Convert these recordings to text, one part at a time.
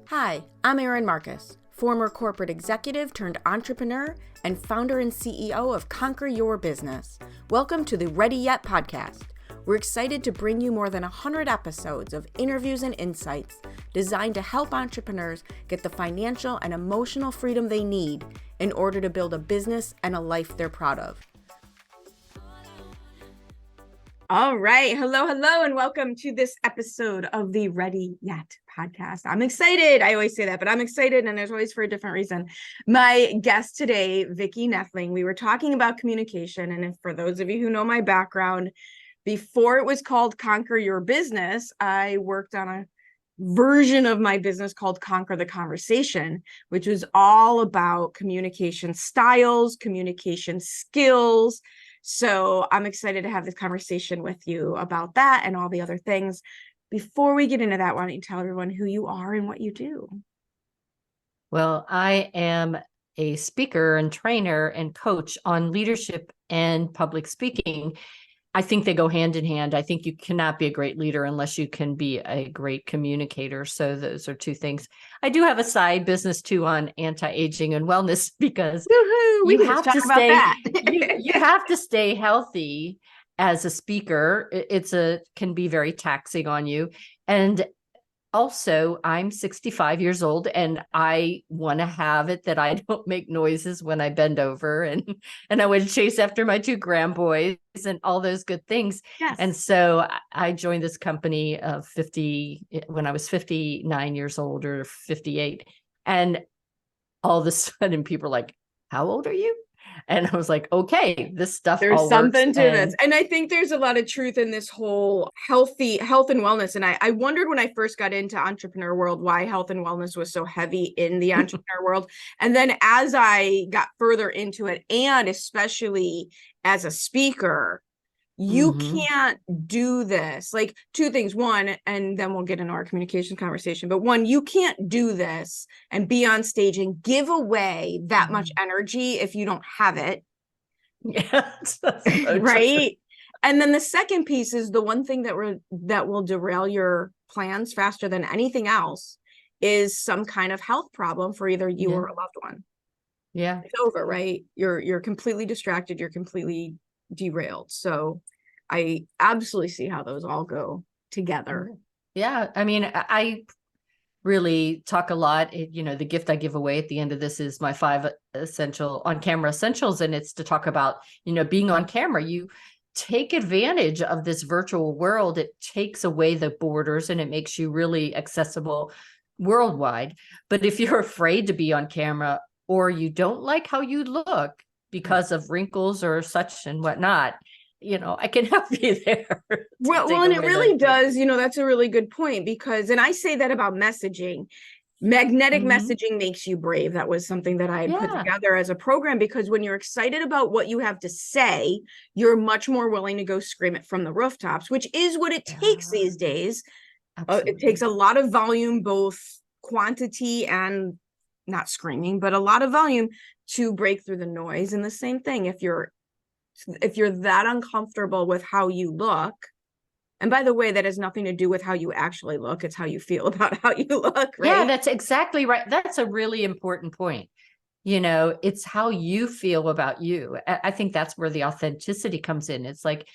Hi, I'm Erin Marcus, former corporate executive turned entrepreneur and founder and CEO of Conquer Your Business. Welcome to the Ready Yet podcast. We're excited to bring you more than 100 episodes of interviews and insights designed to help entrepreneurs get the financial and emotional freedom they need in order to build a business and a life they're proud of. All right. Hello, and welcome to this episode of the Ready Yet podcast. I'm excited. I always say that, but I'm excited, and there's always for a different reason. My guest today, Vicky Noethling, we were talking about communication. And for those of you who know my background, before it was called Conquer Your Business, I worked on a version of my business called Conquer the Conversation, which was all about communication styles, communication skills. So I'm excited to have this conversation with you about that and all the other things. Before we get into that, why don't you tell everyone who you are and what you do? Well, I am a speaker and trainer and coach on leadership and public speaking. I think they go hand in hand. I think you cannot be a great leader unless you can be a great communicator. So those are two things. I do have a side business too on anti-aging and wellness because you have to stay you have to stay healthy as a speaker. Can be very taxing on you. And also, I'm 65 years old and I want to have it that I don't make noises when I bend over and I would chase after my two grandboys and all those good things. Yes. And so I joined this company when I was 59 years old or 58. And all of a sudden people are like, how old are you? And I was like, okay, this stuff there's all something works. to this. And I think there's a lot of truth in this whole health and wellness. And I wondered when I first got into entrepreneur world, why health and wellness was so heavy in the entrepreneur world. And then as I got further into it, and especially as a speaker, you can't do this. Like two things. One, and then we'll get into our communication conversation. But one, you can't do this and be on stage and give away that much energy if you don't have it. Yeah, so right. And then the second piece is the one thing that will derail your plans faster than anything else is some kind of health problem for either you or a loved one. Yeah. It's over, right? You're completely distracted, you're completely derailed. So I absolutely see how those all go together. Yeah. I mean, I really talk a lot. The gift I give away at the end of this is my 5 essential on-camera essentials. And it's to talk about, being on camera. You take advantage of this virtual world. It takes away the borders and it makes you really accessible worldwide. But if you're afraid to be on camera or you don't like how you look because of wrinkles or such and whatnot, I can help you there. Well, and it really does, that's a really good point because, and I say that about messaging, magnetic messaging makes you brave. That was something that I had put together as a program because when you're excited about what you have to say, you're much more willing to go scream it from the rooftops, which is what it takes these days. It takes a lot of volume, both quantity and not screaming, but a lot of volume to break through the noise. And the same thing, if you're that uncomfortable with how you look, and by the way, that has nothing to do with how you actually look, it's how you feel about how you look, right? Yeah, that's exactly right. That's a really important point. It's how you feel about you. I think that's where the authenticity comes in. It's like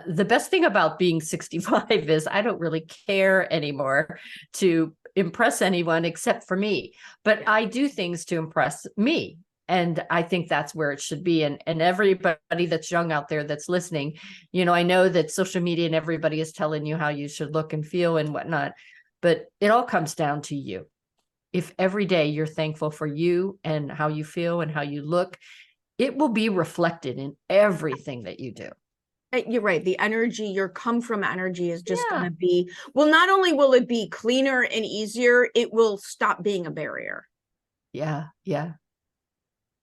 the best thing about being 65 is I don't really care anymore to impress anyone except for me, but I do things to impress me. And I think that's where it should be. And everybody that's young out there that's listening, I know that social media and everybody is telling you how you should look and feel and whatnot, but it all comes down to you. If every day you're thankful for you and how you feel and how you look, it will be reflected in everything that you do. You're right. The energy, your come from energy is just going to be, well, not only will it be cleaner and easier, it will stop being a barrier. Yeah. Yeah.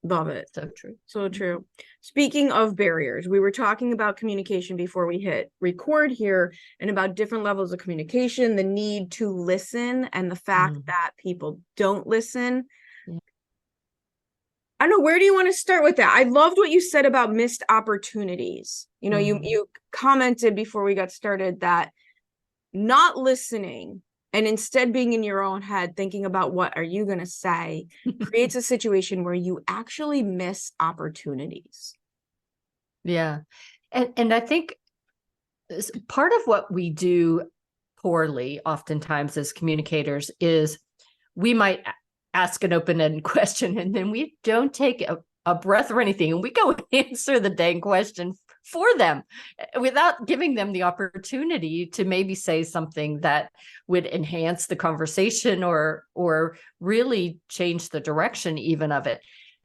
Love it. So true. So true. Speaking of barriers, we were talking about communication before we hit record here and about different levels of communication, the need to listen and the fact that people don't listen. Yeah. I don't know, where do you want to start with that? I loved what you said about missed opportunities. You commented before we got started that not listening and instead being in your own head thinking about what are you going to say creates a situation where you actually miss opportunities. Yeah. And I think part of what we do poorly oftentimes as communicators is we might ask an open-ended question and then we don't take a breath or anything, and we go answer the dang question for them without giving them the opportunity to maybe say something that would enhance the conversation or really change the direction even of it.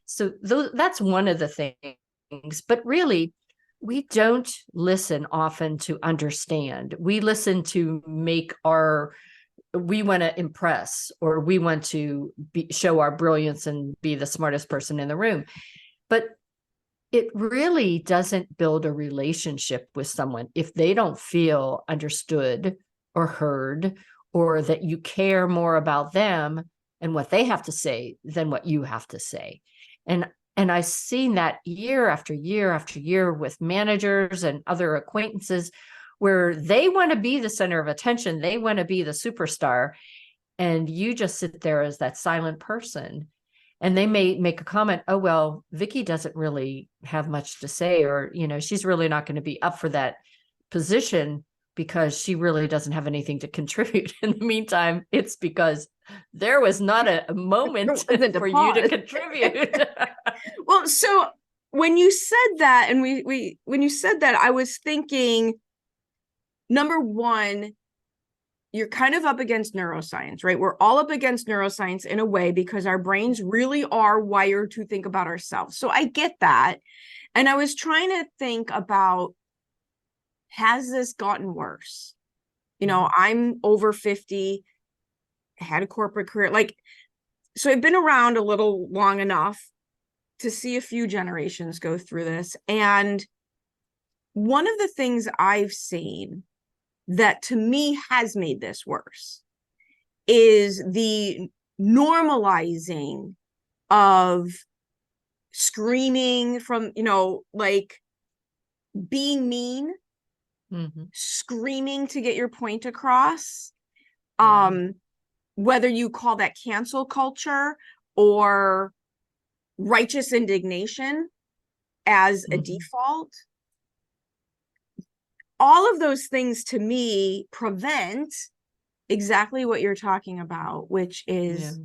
So that's one of the things. But really, we don't listen often to understand. We listen to we want to impress, or we want to show our brilliance and be the smartest person in the room. But it really doesn't build a relationship with someone if they don't feel understood or heard, or that you care more about them and what they have to say than what you have to say. And I've seen that year after year after year with managers and other acquaintances where they want to be the center of attention. They want to be the superstar. And you just sit there as that silent person. And they may make a comment, oh, well, Vicki doesn't really have much to say, or, she's really not going to be up for that position because she really doesn't have anything to contribute. In the meantime, it's because there was not a moment for you to contribute. Well, so when you said that, and when you said that, I was thinking, number one, you're kind of up against neuroscience, right? We're all up against neuroscience in a way because our brains really are wired to think about ourselves. So I get that. And I was trying to think about, has this gotten worse? I'm over 50, had a corporate career. So I've been around a little long enough to see a few generations go through this. And one of the things I've seen that to me has made this worse is the normalizing of screaming from, being mean, screaming to get your point across. Yeah. Whether you call that cancel culture or righteous indignation as a default, all of those things to me prevent exactly what you're talking about, which is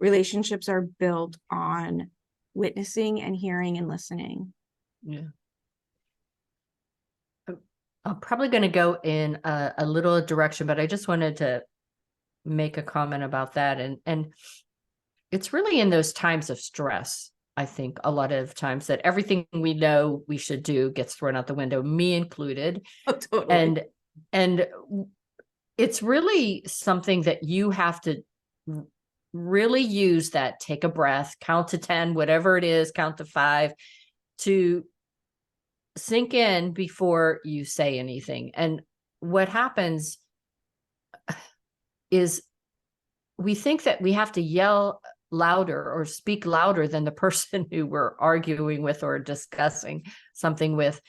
relationships are built on witnessing and hearing and listening. Yeah. I'm probably going to go in a little direction, but I just wanted to make a comment about that. And it's really in those times of stress, I think, a lot of times that everything we know we should do gets thrown out the window, me included. Oh, totally. And it's really something that you have to really use that, take a breath, count to 10, whatever it is, count to 5, to sink in before you say anything. And what happens is we think that we have to yell louder or speak louder than the person who we're arguing with or discussing something with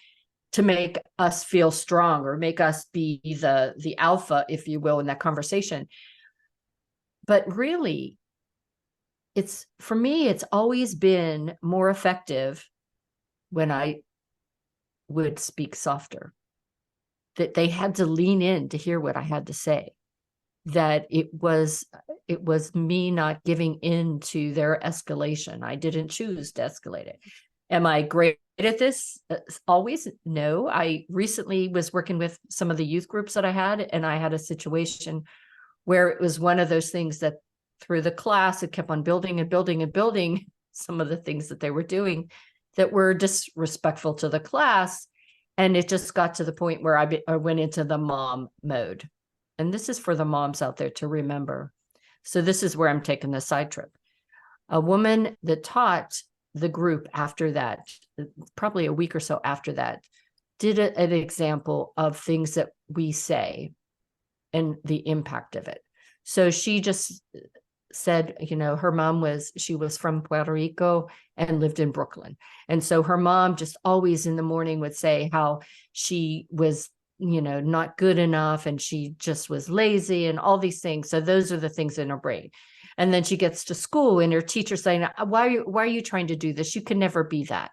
to make us feel strong or make us be the alpha, if you will, in that conversation. But really, for me, it's always been more effective when I would speak softer, that they had to lean in to hear what I had to say, that it was me not giving in to their escalation. I didn't choose to escalate it. Am I great at this? Always? No. I recently was working with some of the youth groups that I had, and I had a situation where it was one of those things that through the class, it kept on building and building and building some of the things that they were doing that were disrespectful to the class. And it just got to the point where I went into the mom mode. And this is for the moms out there to remember. So this is where I'm taking the side trip. A woman that taught the group after that, probably a week or so after that, did an example of things that we say and the impact of it. So she just said, her mom was from Puerto Rico and lived in Brooklyn. And so her mom just always in the morning would say how she was not good enough, and she just was lazy and all these things. So those are the things in her brain. And then she gets to school and her teacher's saying, why are you trying to do this? You can never be that.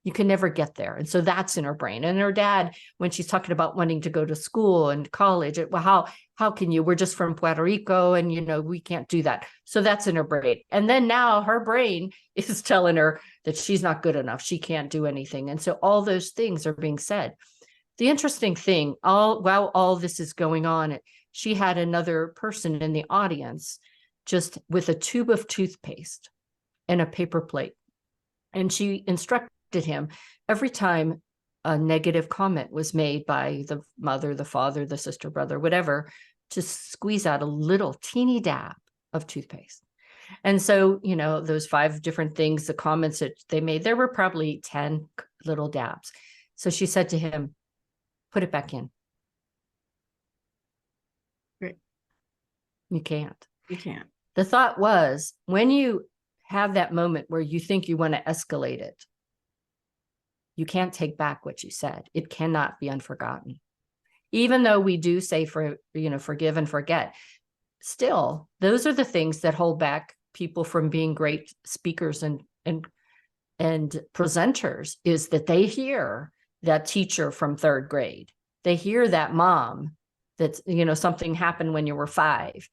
You can never get there. And so that's in her brain. And her dad, when she's talking about wanting to go to school and college, well, how can you? We're just from Puerto Rico and, we can't do that. So that's in her brain. And then now her brain is telling her that she's not good enough. She can't do anything. And so all those things are being said. The interesting thing, while all this is going on, she had another person in the audience just with a tube of toothpaste and a paper plate. And she instructed him every time a negative comment was made by the mother, the father, the sister, brother, whatever, to squeeze out a little teeny dab of toothpaste. And so, those 5 different things, the comments that they made, there were probably 10 little dabs. So she said to him, put it back in. Right. You can't. You can't. The thought was, when you have that moment where you think you want to escalate it, you can't take back what you said. It cannot be unforgotten. Even though we do say forgive and forget, still, those are the things that hold back people from being great speakers and presenters, is that they hear that teacher from 3rd grade. They hear that mom that, something happened when you were 5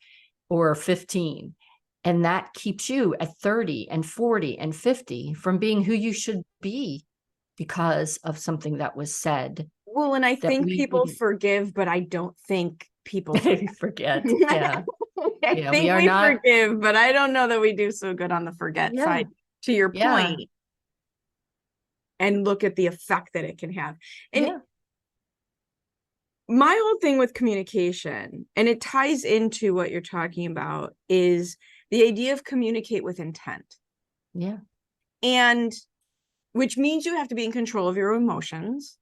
or 15. And that keeps you at 30 and 40 and 50 from being who you should be because of something that was said. Well, and I think people forgive, but I don't think people forget. Yeah. I think we forgive, but I don't know that we do so good on the forget side, to your point. And look at the effect that it can have. And my whole thing with communication, and it ties into what you're talking about, is the idea of communicate with intent. Yeah. And which means you have to be in control of your emotions,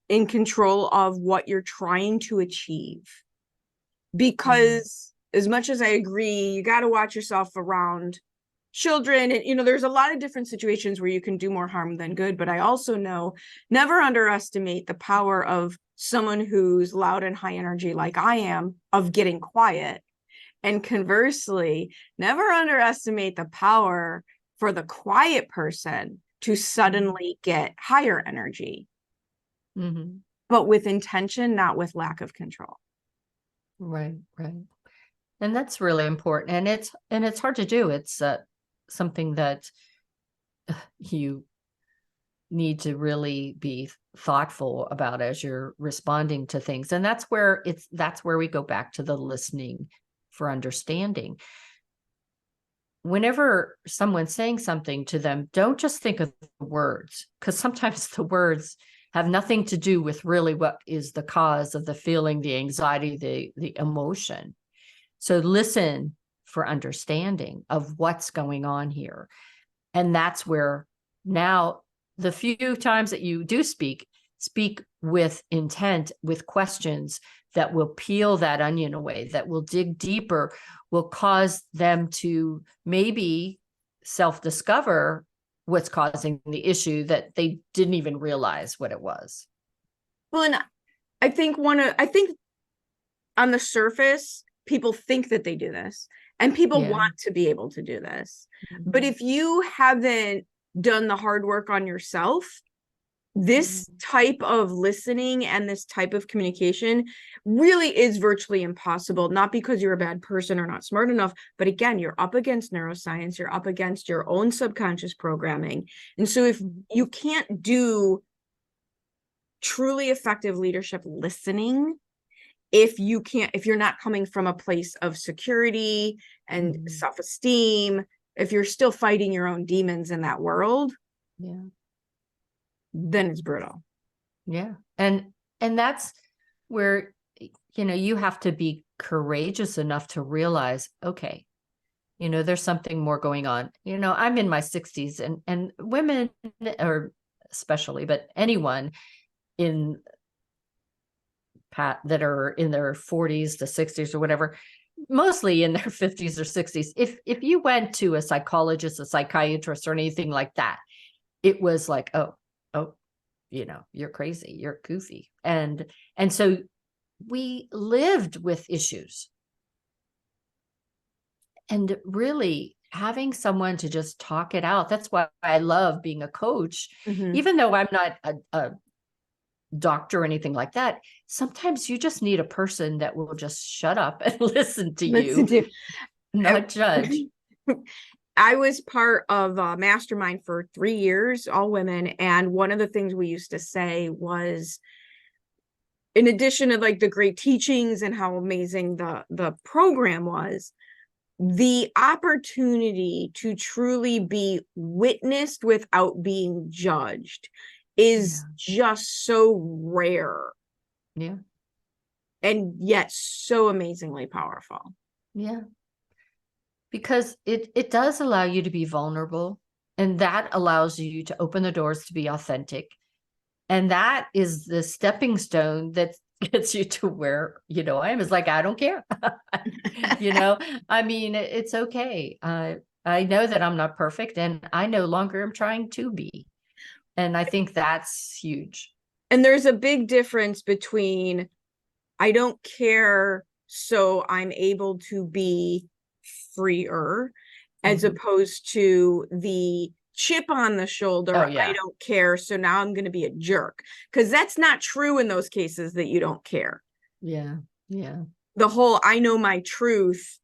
in control of what you're trying to achieve. Because as much as I agree, you got to watch yourself around children. And, there's a lot of different situations where you can do more harm than good. But I also know, never underestimate the power of someone who's loud and high energy like I am, of getting quiet. And conversely, never underestimate the power for the quiet person to suddenly get higher energy, but with intention, not with lack of control. Right. And that's really important. And it's hard to do. It's something that you need to really be thoughtful about as you're responding to things. And that's where we go back to the listening for understanding. Whenever someone's saying something to them, don't just think of the words, because sometimes the words have nothing to do with really what is the cause of the feeling, the anxiety, the emotion. So listen for understanding of what's going on here. And that's where now the few times that you do speak with intent, with questions that will peel that onion away, that will dig deeper, will cause them to maybe self-discover what's causing the issue that they didn't even realize what it was. Well, and I think on the surface, people think that they do this, and people want to be able to do this. But if you haven't done the hard work on yourself, this type of listening and this type of communication really is virtually impossible, not because you're a bad person or not smart enough, but again, you're up against neuroscience, you're up against your own subconscious programming. And so if you can't do truly effective leadership listening, if you're not coming from a place of security and self-esteem, if you're still fighting your own demons in that world, then it's brutal. Yeah. And that's where, you have to be courageous enough to realize, okay, there's something more going on. I'm in my 60s, and women, or especially, but anyone that are in their 40s to 60s or whatever, mostly in their 50s or 60s. If you went to a psychologist, a psychiatrist, or anything like that, it was like, oh, you're crazy, you're goofy. And so we lived with issues. And really having someone to just talk it out. That's why I love being a coach, even though I'm not a doctor or anything like that. Sometimes you just need a person that will just shut up and listen to you, not judge. I was part of a mastermind for 3 years, all women. And one of the things we used to say was, in addition to like the great teachings and how amazing the program was, the opportunity to truly be witnessed without being judged is just so rare. Yeah. And yet so amazingly powerful. Yeah. Because it does allow you to be vulnerable, and that allows you to open the doors to be authentic. And that is the stepping stone that gets you to where, I am. It's like, I don't care. I mean, it's okay. I know that I'm not perfect, and I no longer am trying to be. And I think that's huge. And there's a big difference between I don't care, so I'm able to be freer, as opposed to the chip on the shoulder. I don't care, so now I'm going to be a jerk. Because that's not true in those cases that you don't care. Yeah. The whole I know my truth,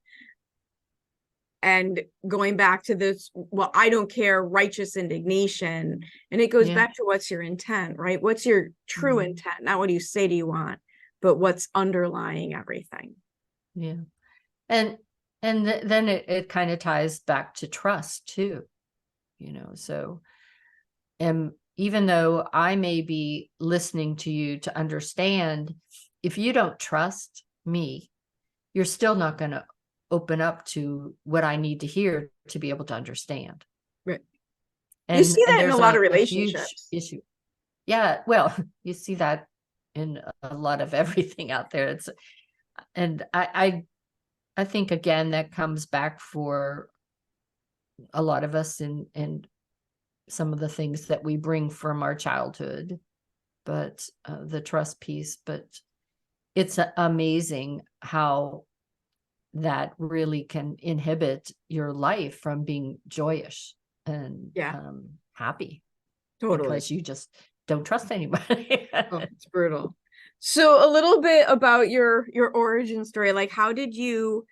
and going back to this, well, I don't care, righteous indignation. And it goes back to what's your intent, right? What's your true intent? Not what do you say do you want, but what's underlying everything. Yeah. And then it kind of ties back to trust too, so, and even though I may be listening to you to understand, if you don't trust me, you're still not going to open up to what I need to hear to be able to understand. Right. And you see that in a lot of huge relationships. issue. Yeah. Well, you see that in a lot of everything out there. And I think, again, that comes back for a lot of us and some of the things that we bring from our childhood, but the trust piece. But it's amazing how that really can inhibit your life from being joyous and happy. Totally. Because you just don't trust anybody. It's brutal. So a little bit about your origin story. Like, how did you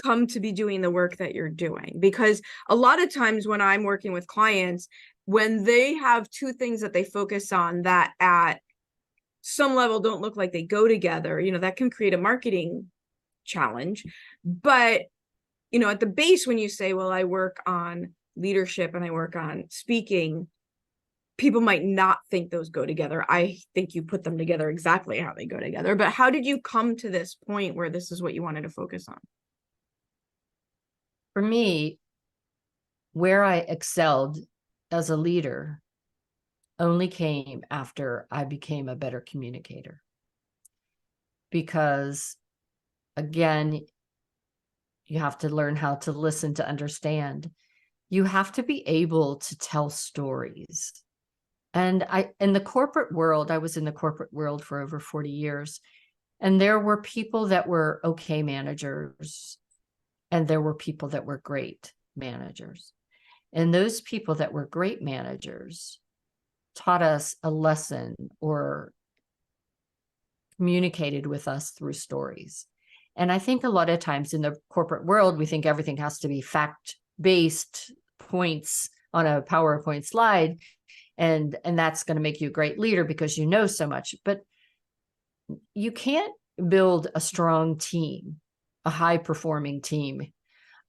come to be doing the work that you're doing? Because a lot of times when I'm working with clients, when they have two things that they focus on that at some level don't look like they go together, that can create a marketing challenge. But, at the base, when you say, well, I work on leadership and I work on speaking, people might not think those go together. I think you put them together exactly how they go together. But how did you come to this point where this is what you wanted to focus on? For me, where I excelled as a leader only came after I became a better communicator. Because, again, you have to learn how to listen to understand. You have to be able to tell stories. And in the corporate world, I was in the corporate world for over 40 years. And there were people that were okay managers, and there were people that were great managers. And those people that were great managers taught us a lesson or communicated with us through stories. And I think a lot of times in the corporate world, we think everything has to be fact-based points on a PowerPoint slide. And that's going to make you a great leader because you know so much. But you can't build a strong team, a high-performing team,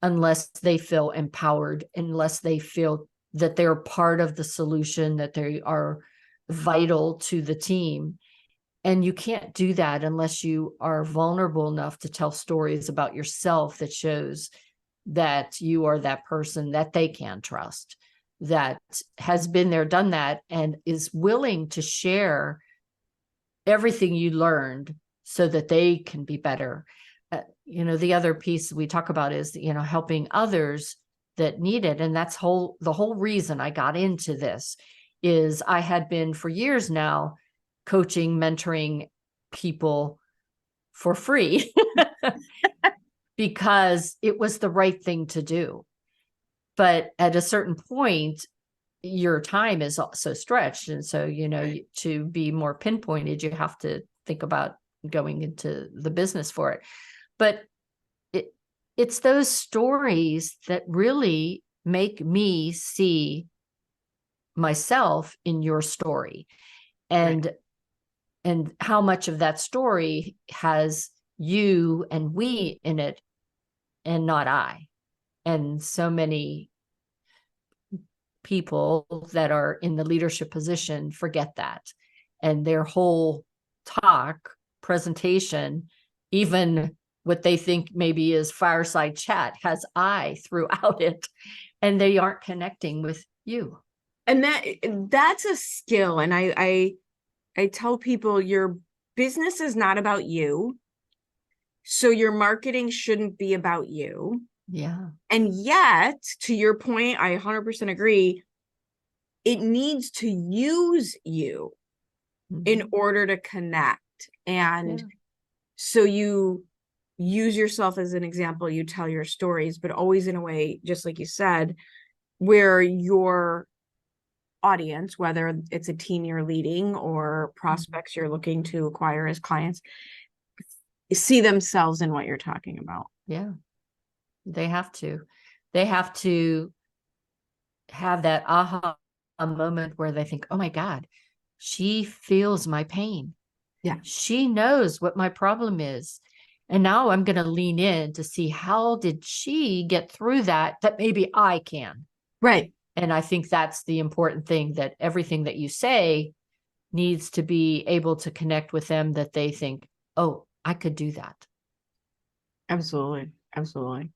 unless they feel empowered, unless they feel that they're part of the solution, that they are vital to the team. And you can't do that unless you are vulnerable enough to tell stories about yourself that shows that you are that person that they can trust, that has been there, done that, and is willing to share everything you learned so that they can be better. The other piece we talk about is, helping others that need it. And that's the whole reason I got into this is I had been for years now coaching, mentoring people for free because it was the right thing to do. But at a certain point, your time is also stretched. And so, Right. to be more pinpointed, you have to think about going into the business for it. But it's those stories that really make me see myself in your story, Right. and how much of that story has you and we in it and not I. And so many people that are in the leadership position forget that, and their whole talk presentation, even what they think maybe is fireside chat, has I throughout it, and they aren't connecting with you. And that's a skill. And I tell people your business is not about you. So your marketing shouldn't be about you. Yeah. And yet, to your point, I 100% agree. It needs to use you in order to connect. And Yeah. so you use yourself as an example, you tell your stories, but always in a way, just like you said, where your audience, whether it's a team you're leading or prospects you're looking to acquire as clients, see themselves in what you're talking about. Yeah. They have to have that aha moment where they think, oh my God, she feels my pain. Yeah. She knows what my problem is. And now I'm going to lean in to see how did she get through that maybe I can. Right. And I think that's the important thing, that everything that you say needs to be able to connect with them, that they think, oh, I could do that. Absolutely. Absolutely.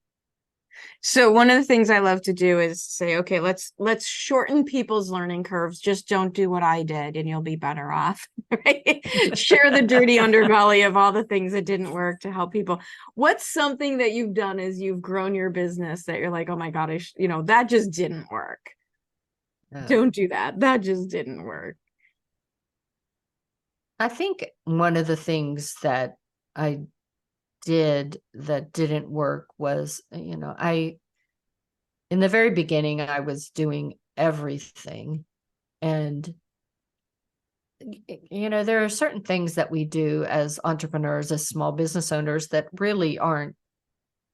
So one of the things I love to do is say, okay, let's shorten people's learning curves. Just don't do what I did and you'll be better off. Right? Share the dirty underbelly of all the things that didn't work to help people. What's something that you've done as you've grown your business that you're like, oh my God, that just didn't work. Don't do that. That just didn't work. I think one of the things that I did that didn't work was, in the very beginning, I was doing everything. And, there are certain things that we do as entrepreneurs, as small business owners, that really aren't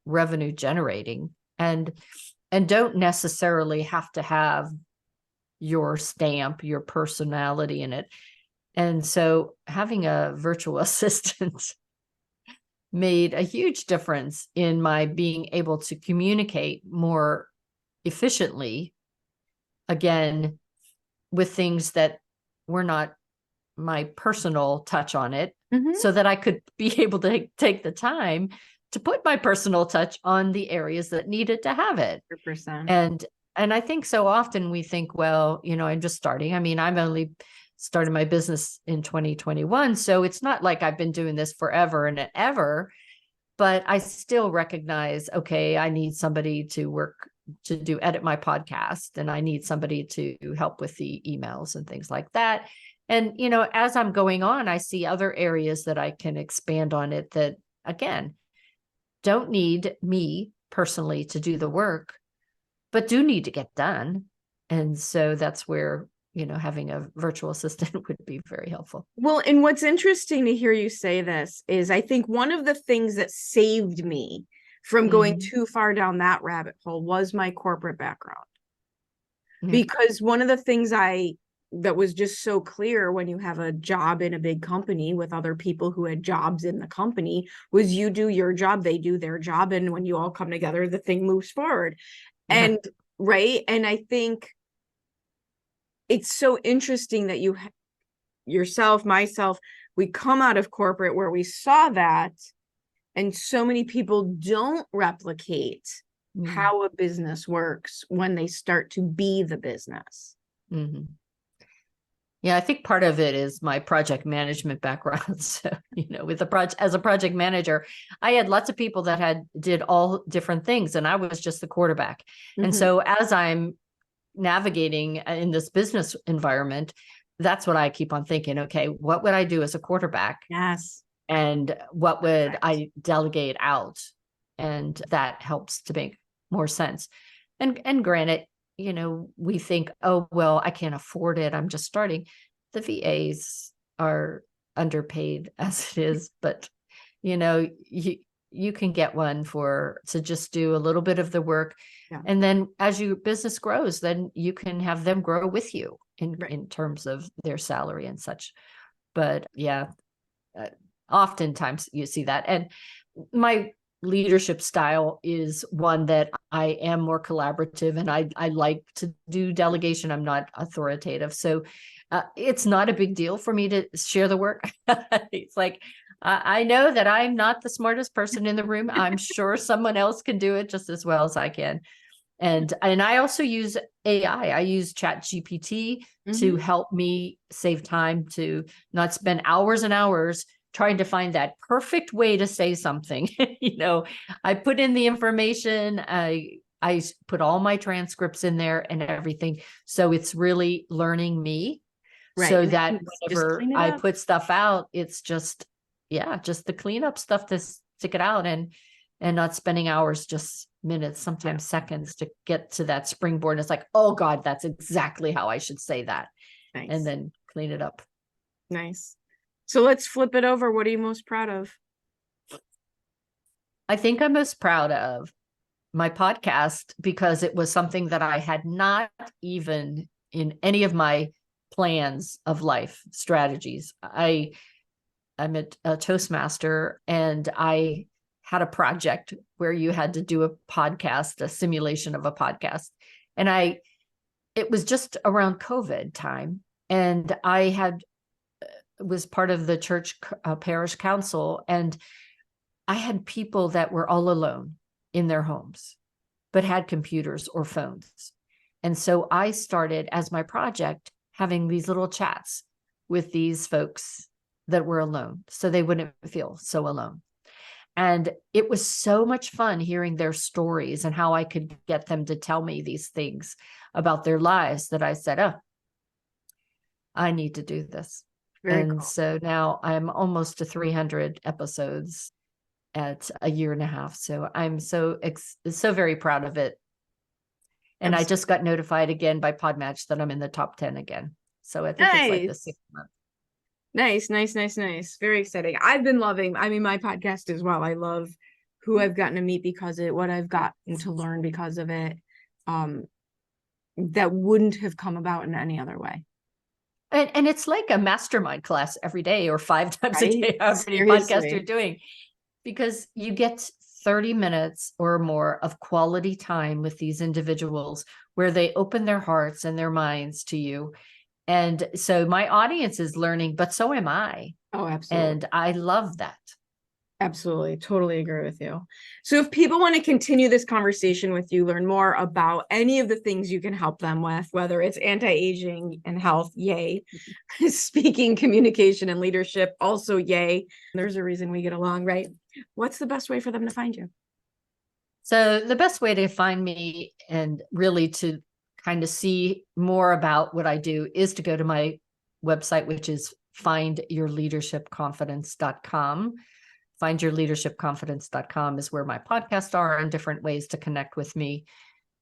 revenue generating and don't necessarily have to have your stamp, your personality in it. And so having a virtual assistant made a huge difference in my being able to communicate more efficiently, again, with things that were not my personal touch on it, so that I could be able to take the time to put my personal touch on the areas that needed to have it. 100%. And I think so often we think, well, I'm just starting. I mean, I've only started my business in 2021. So it's not like I've been doing this forever and ever, but I still recognize, okay, I need somebody to edit my podcast, and I need somebody to help with the emails and things like that. And, as I'm going on, I see other areas that I can expand on it that, again, don't need me personally to do the work, but do need to get done. And so that's where, having a virtual assistant would be very helpful. Well, and what's interesting to hear you say this is I think one of the things that saved me from going too far down that rabbit hole was my corporate background. Because one of the things that was just so clear when you have a job in a big company with other people who had jobs in the company was you do your job, they do their job. And when you all come together, the thing moves forward. And right. And I think it's so interesting that yourself, myself, we come out of corporate where we saw that, and so many people don't replicate how a business works when they start to be the business. Yeah, I think part of it is my project management background. So, with as a project manager, I had lots of people that did all different things, and I was just the quarterback. And so as I'm navigating in this business environment, that's what I keep on thinking. Okay, what would I do as a quarterback? Yes. And what would Perfect. I delegate out? And that helps to make more sense. And granted, we think, oh, well, I can't afford it, I'm just starting. The VAs are underpaid as it is, but you can get one to just do a little bit of the work. Yeah. And then as your business grows, then you can have them grow with you in terms of their salary and such. But yeah, oftentimes you see that. And my leadership style is one that I am more collaborative, and I like to do delegation. I'm not authoritative. So it's not a big deal for me to share the work. It's like, I know that I'm not the smartest person in the room. I'm sure someone else can do it just as well as I can. And I also use AI. I use ChatGPT to help me save time, to not spend hours and hours trying to find that perfect way to say something. I put in the information, I put all my transcripts in there and everything. So it's really learning me. Right. So that whenever I put stuff out, it's just the cleanup stuff to stick it out, and not spending hours, just minutes, sometimes seconds to get to that springboard. It's like, oh God, that's exactly how I should say that. Nice. And then clean it up. Nice. So let's flip it over. What are you most proud of? I think I'm most proud of my podcast, because it was something that I had not even in any of my plans of life strategies. I'm a Toastmaster, and I had a project where you had to do a podcast, a simulation of a podcast. And it was just around COVID time. And I was part of the church parish council, and I had people that were all alone in their homes, but had computers or phones. And so I started, as my project, having these little chats with these folks that were alone, so they wouldn't feel so alone. And it was so much fun hearing their stories and how I could get them to tell me these things about their lives, that I said, oh, I need to do this. Very cool. So now I'm almost to 300 episodes at a year and a half. So I'm so very proud of it. And I just got notified again by Podmatch that I'm in the top 10 again. So I think it's like the 6th month. Nice. Very exciting. I've been loving, my podcast as well. I love who I've gotten to meet because of it, what I've gotten to learn because of it, that wouldn't have come about in any other way. And it's like a mastermind class every day, or 5 times a day, however many podcasts you're doing, because you get 30 minutes or more of quality time with these individuals where they open their hearts and their minds to you. And so my audience is learning, but so am I. Oh, absolutely. And I love that. Absolutely. Totally agree with you. So if people want to continue this conversation with you, learn more about any of the things you can help them with, whether it's anti-aging and health, yay. Speaking, communication, and leadership, also yay. There's a reason we get along, right? What's the best way for them to find you? So the best way to find me, and really to kind of see more about what I do, is to go to my website, which is findyourleadershipconfidence.com. Findyourleadershipconfidence.com is where my podcasts are, and different ways to connect with me.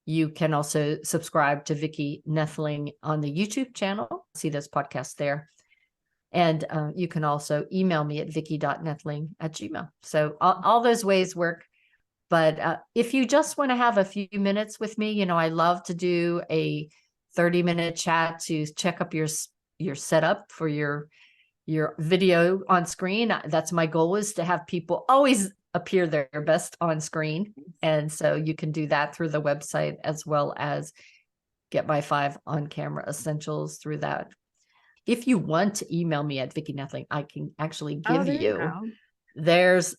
You can also subscribe to Vicky Noethling on the YouTube channel. See this podcast there. And you can also email me at vicky.noethling@gmail.com. So all those ways work. But if you just want to have a few minutes with me, I love to do a 30-minute chat to check up your setup for your video on screen. That's my goal, is to have people always appear their best on screen. And so you can do that through the website, as well as get my 5 on-camera essentials through that. If you want to email me at Vicky Noethling, I can actually give there's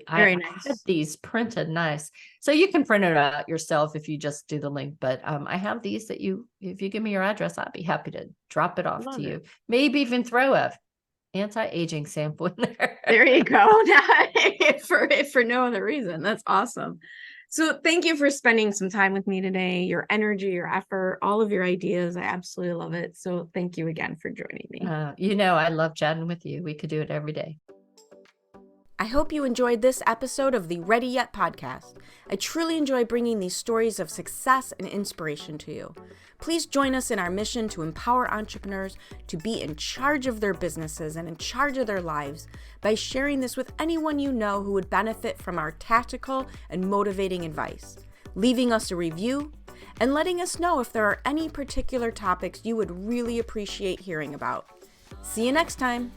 I had these printed nice. So you can print it out yourself if you just do the link. But I have these that if you give me your address, I'd be happy to drop it off to you. Maybe even throw a anti-aging sample in there. There you go. for no other reason. That's awesome. So thank you for spending some time with me today, your energy, your effort, all of your ideas. I absolutely love it. So thank you again for joining me. I love chatting with you. We could do it every day. I hope you enjoyed this episode of the Ready Yet podcast. I truly enjoy bringing these stories of success and inspiration to you. Please join us in our mission to empower entrepreneurs to be in charge of their businesses and in charge of their lives by sharing this with anyone you know who would benefit from our tactical and motivating advice, leaving us a review, and letting us know if there are any particular topics you would really appreciate hearing about. See you next time.